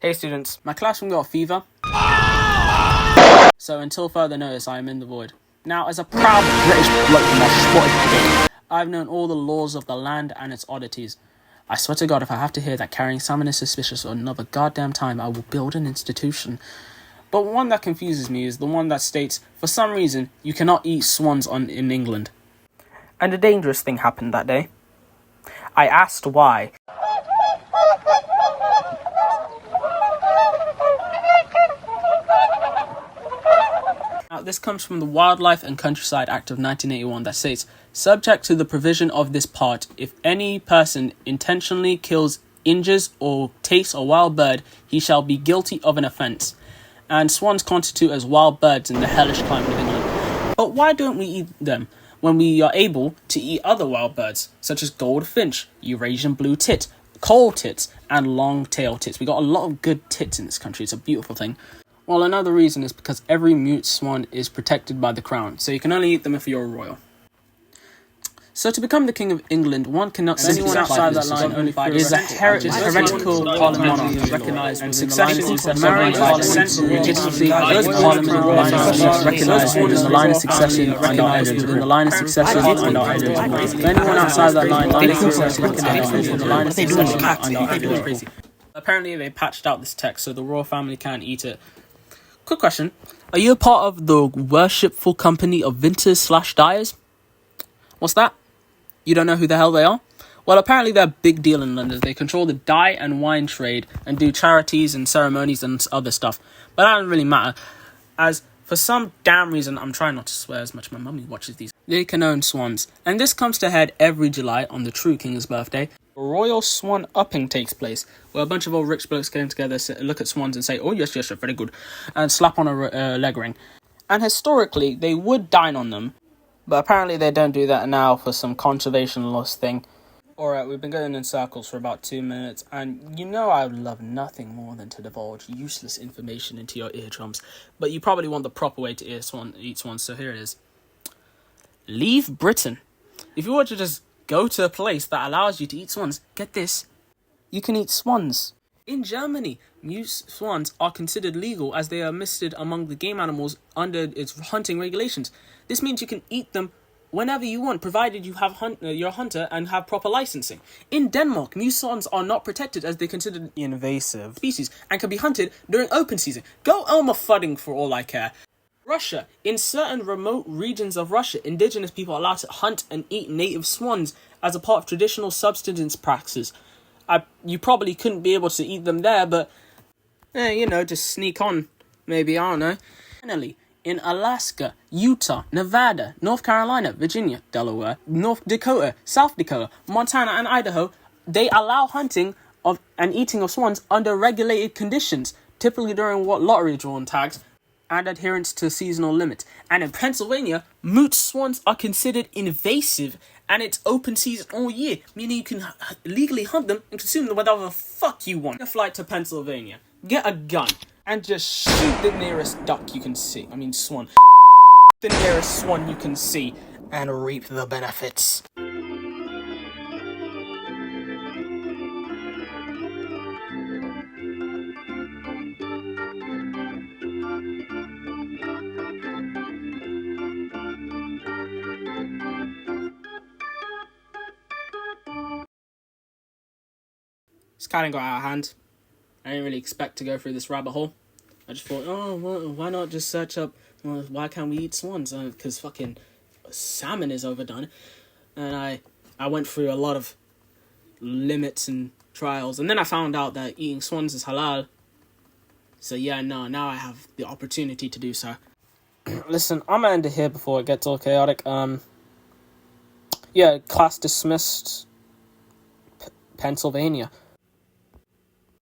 Hey students, my classroom got a fever. So until further notice, I am in the void. Now, as a proud British bloke with my spotted dick, I've known all the laws of the land and its oddities. I swear to God, if I have to hear that carrying salmon is suspicious for another goddamn time, I will build an institution. But one that confuses me is the one that states, for some reason, you cannot eat swans in England. And a dangerous thing happened that day. I asked why. Now, this comes from the Wildlife and Countryside Act of 1981 that states, subject to the provision of this part, if any person intentionally kills, injures, or takes a wild bird, he shall be guilty of an offence. And swans constitute as wild birds in the hellish climate of England. But why don't we eat them when we are able to eat other wild birds, such as goldfinch, Eurasian blue tit, coal tits, and long-tailed tits? We got a lot of good tits in this country. It's a beautiful thing. Well, another reason is because every mute swan is protected by the crown, so you can only eat them if you're a royal. So to become the King of England, one cannot simply anyone outside that line only is a heretical parliament recognised and succession marriage those parliament recognised within the line of succession and our elders within the line of succession and our elders. If anyone outside that line of succession within the line of succession and our elders. Apparently they patched out this text so the royal family can't eat it. Quick question. Are you a part of the worshipful company of vintners/dyers? What's that? You don't know who the hell they are? Well, apparently they're a big deal in London. They control the dye and wine trade and do charities and ceremonies and other stuff. But that doesn't really matter. As for some damn reason, I'm trying not to swear as much. My mummy watches these. They can own swans. And this comes to head every July on the true king's birthday. A royal swan upping takes place, where a bunch of old rich blokes get together, look at swans and say, oh yes, yes, very good, and slap on a leg ring. And historically, they would dine on them, but apparently they don't do that now for some conservation loss thing. Alright, we've been going in circles for about 2 minutes, and you know I would love nothing more than to divulge useless information into your eardrums, but you probably want the proper way to eat swans, so here it is. Leave Britain. If you were to just go to a place that allows you to eat swans, get this, you can eat swans. In Germany, mute swans are considered legal as they are listed among the game animals under its hunting regulations. This means you can eat them whenever you want, provided you have you're a hunter and have proper licensing. In Denmark, mute swans are not protected as they're considered invasive species and can be hunted during open season. Go Elmer Fudding for all I care. Russia. In certain remote regions of Russia, indigenous people are allowed to hunt and eat native swans as a part of traditional subsistence practices. You probably couldn't be able to eat them there, but, just sneak on. Maybe, I don't know. Finally, in Alaska, Utah, Nevada, North Carolina, Virginia, Delaware, North Dakota, South Dakota, Montana, and Idaho, they allow hunting of and eating of swans under regulated conditions, typically during lottery drawn tags, and adherence to seasonal limits. And in Pennsylvania, mute swans are considered invasive, and it's open season all year, meaning you can legally hunt them and consume them whatever the fuck you want. A flight to Pennsylvania, get a gun, and just shoot the nearest duck you can see. Swan. The nearest swan you can see, and reap the benefits. It's kind of got out of hand. I didn't really expect to go through this rabbit hole. I just thought, why not just search up, why can't we eat swans? Because fucking salmon is overdone. And I went through a lot of limits and trials. And then I found out that eating swans is halal. So yeah, now I have the opportunity to do so. Listen, I'm going to end it here before it gets all chaotic. Class dismissed. Pennsylvania.